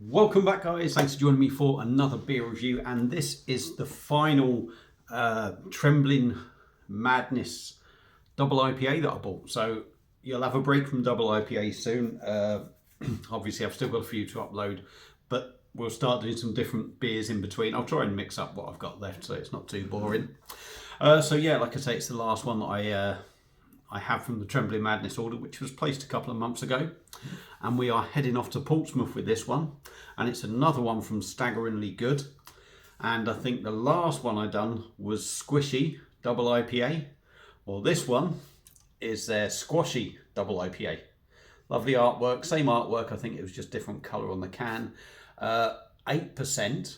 Welcome back, guys. Thanks for joining me for another beer review, and this is the final Trembling Madness double IPA that I bought. So you'll have a break from double IPA soon. Obviously I've still got a few to upload, but we'll start doing some different beers in between. I'll try and mix up what I've got left so it's not too boring. So yeah, like I say, it's the last one that I have from the Trembling Madness order, which was placed a couple of months ago. And we are heading off to Portsmouth with this one. And it's another one from Staggeringly Good. And I think the last one I done was Squashy double IPA. Well, this one is their Squashy double IPA. Lovely artwork, same artwork. I think it was just different colour on the can. 8%.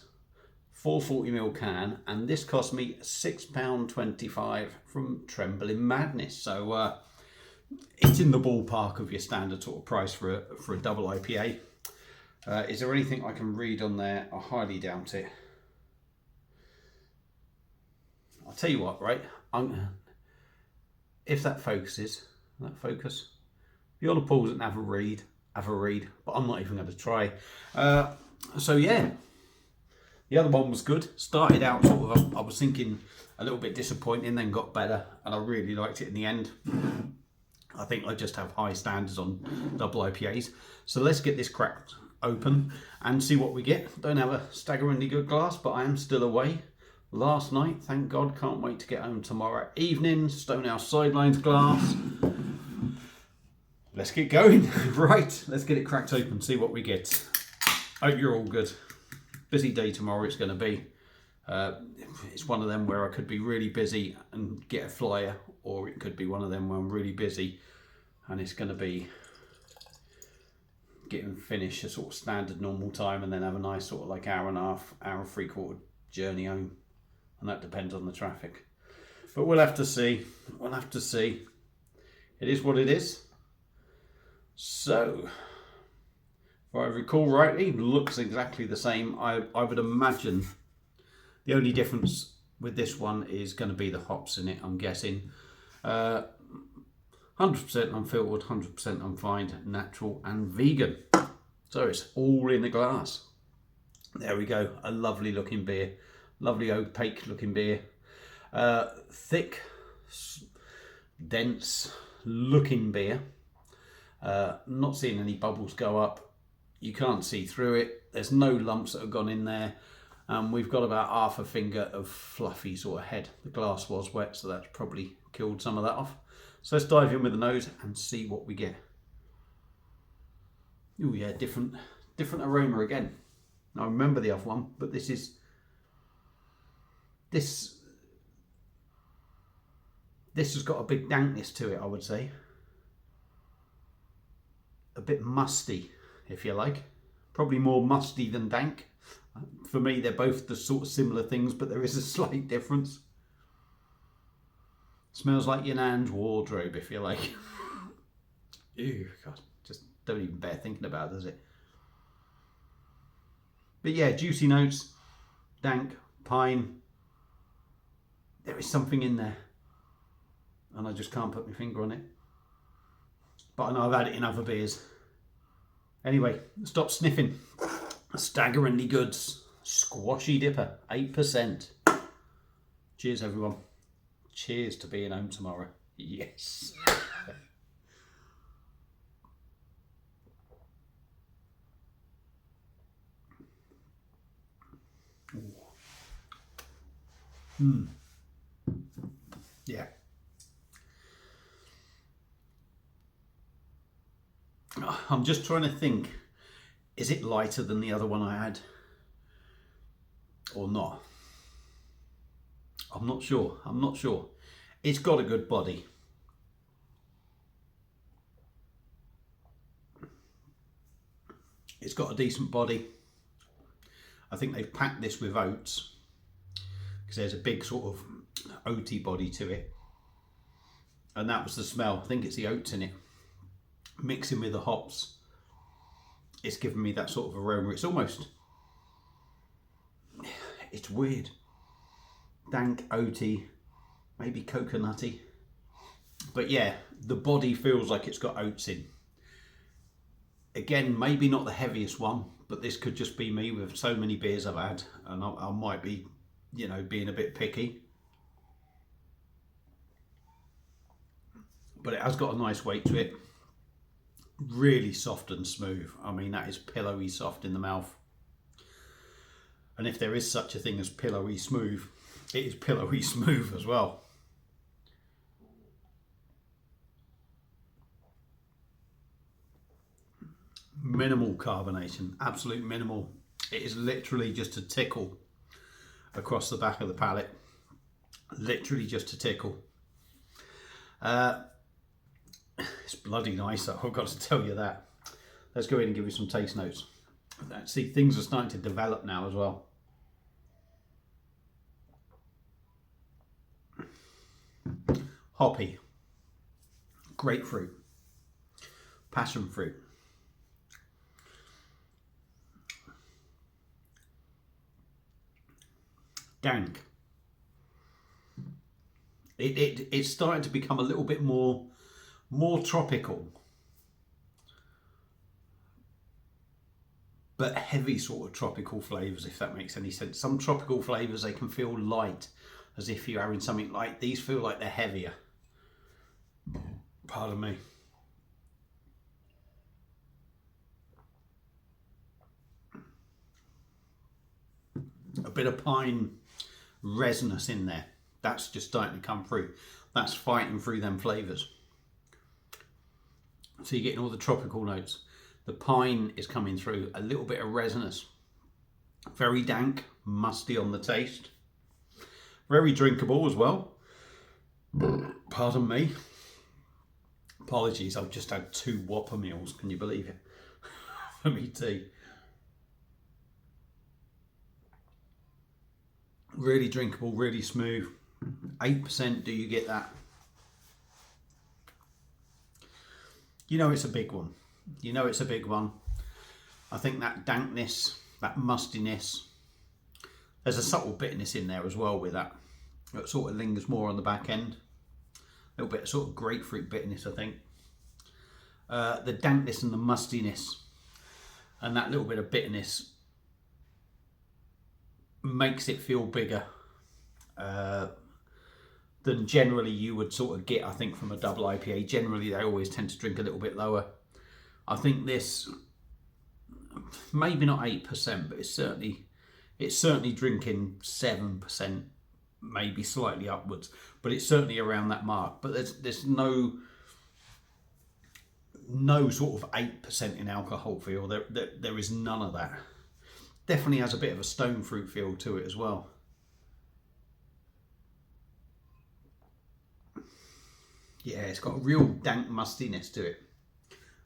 440ml can, and this cost me £6.25 from Trembling Madness. So it's in the ballpark of your standard sort of price for a double IPA. Is there anything I can read on there? I highly doubt it. I'll tell you what, right? If that focuses, if you want to pause it and have a read, but I'm not even going to try. So yeah. The other one was good. Started out sort of, I was thinking a little bit disappointing, then got better, and I really liked it in the end. I think I just have high standards on double IPAs. So let's get this cracked open and see what we get. Don't have a staggeringly good glass, but I am still away. Last night, thank God, can't wait to get home tomorrow evening. Stonehouse Sidelines glass. Let's get going. Right, let's get it cracked open, see what we get. Hope you're all good. Busy day tomorrow it's going to be. It's one of them where I could be really busy and get a flyer, or it could be one of them where I'm really busy and it's going to be getting finished a sort of standard normal time and then have a nice sort of like hour and a half, hour and 3/4 journey home, and that depends on the traffic. But we'll have to see. We'll have to see. It is what it is. So if I recall rightly, looks exactly the same. I would imagine the only difference with this one is going to be the hops in it, I'm guessing. 100% unfiltered, 100% unfined, natural and vegan. So it's all in the glass. There we go. A lovely looking beer. Lovely opaque looking beer. Thick, dense looking beer. Not seeing any bubbles go up. You can't see through it. There's no lumps that have gone in there. We've got about half a finger of fluffy sort of head. The glass was wet, so that's probably killed some of that off. So let's dive in with the nose and see what we get. Oh yeah, different aroma again. I remember the other one, but this has got a big dankness to it, I would say. A bit musty, if you like. Probably more musty than dank. For me, they're both the sort of similar things, but there is a slight difference. Smells like your nan's wardrobe, if you like. Ew, God, just don't even bear thinking about it, does it? But yeah, juicy notes, dank, pine. There is something in there, and I just can't put my finger on it. But I know I've had it in other beers. Anyway, stop sniffing. Staggeringly Goods Squashy DIPA, 8%. Cheers, everyone. Cheers to being home tomorrow. Yes. Yeah. I'm just trying to think, is it lighter than the other one I had or not? I'm not sure. It's got a good body. It's got a decent body. I think they've packed this with oats because there's a big sort of oaty body to it, and that was the smell. I think it's the oats in it mixing with the hops. It's giving me that sort of aroma. It's weird. Dank, oaty, maybe coconutty. But yeah, the body feels like it's got oats in. Again, maybe not the heaviest one, but this could just be me with so many beers I've had, and I might be, you know, being a bit picky. But it has got a nice weight to it. Really soft and smooth. I mean, that is pillowy soft in the mouth. And if there is such a thing as pillowy smooth, it is pillowy smooth as well. Minimal carbonation, absolute minimal. It is literally just a tickle across the back of the palate. Literally just a tickle. It's bloody nice, I've got to tell you that. Let's go in and give you some taste notes. See, things are starting to develop now as well. Hoppy, grapefruit, passion fruit, dank. It's starting to become a little bit more tropical, but heavy sort of tropical flavours, if that makes any sense. Some tropical flavours, they can feel light, as if you're having something light. These feel like they're heavier. Pardon me. A bit of pine resinous in there. That's just starting to come through. That's fighting through them flavours. So you're getting all the tropical notes. The pine is coming through, a little bit of resinous. Very dank, musty on the taste. Very drinkable as well. Pardon me. Apologies, I've just had 2 Whopper meals, can you believe it? For me tea. Really drinkable, really smooth. 8%, do you get that? You know it's a big one. You know it's a big one. I think that dankness, that mustiness, there's a subtle bitterness in there as well with that. It sort of lingers more on the back end. A little bit of sort of grapefruit bitterness, I think. The dankness and the mustiness and that little bit of bitterness makes it feel bigger than generally you would sort of get, I think, from a double IPA. Generally, they always tend to drink a little bit lower. I think this, maybe not 8%, but it's certainly drinking 7%, maybe slightly upwards, but it's certainly around that mark. But there's no sort of 8% in alcohol feel. There is none of that. Definitely has a bit of a stone fruit feel to it as well. Yeah, it's got a real dank mustiness to it.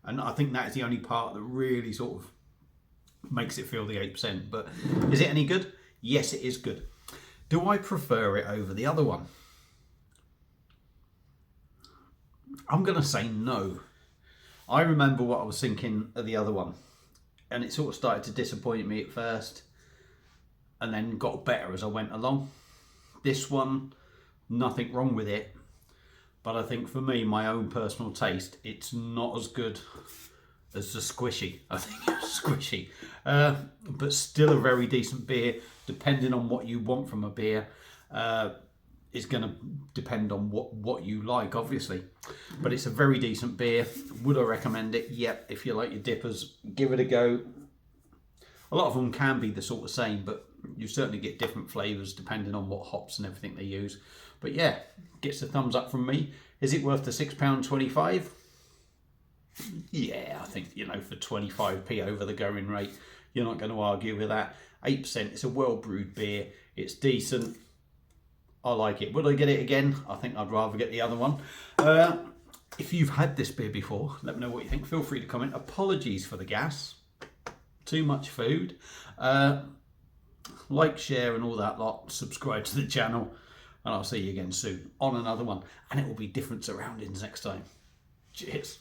And I think that is the only part that really sort of makes it feel the 8%. But is it any good? Yes, it is good. Do I prefer it over the other one? I'm going to say no. I remember what I was thinking of the other one. And it sort of started to disappoint me at first. And then got better as I went along. This one, nothing wrong with it. But I think for me, my own personal taste, it's not as good as the Squashy. I think it's Squashy. But still a very decent beer, depending on what you want from a beer. It's going to depend on what you like, obviously. But it's a very decent beer. Would I recommend it? Yep, if you like your dippers, give it a go. A lot of them can be the sort of same, but you certainly get different flavours depending on what hops and everything they use. But yeah, gets a thumbs up from me. Is it worth the £6.25? Yeah, I think, you know, for 25p over the going rate, you're not going to argue with that. 8%, it's a well-brewed beer. It's decent. I like it. Would I get it again? I think I'd rather get the other one. If you've had this beer before, let me know what you think. Feel free to comment. Apologies for the gas. Too much food. Like, share and all that lot. Subscribe to the channel. And I'll see you again soon on another one. And it will be different surroundings next time. Cheers.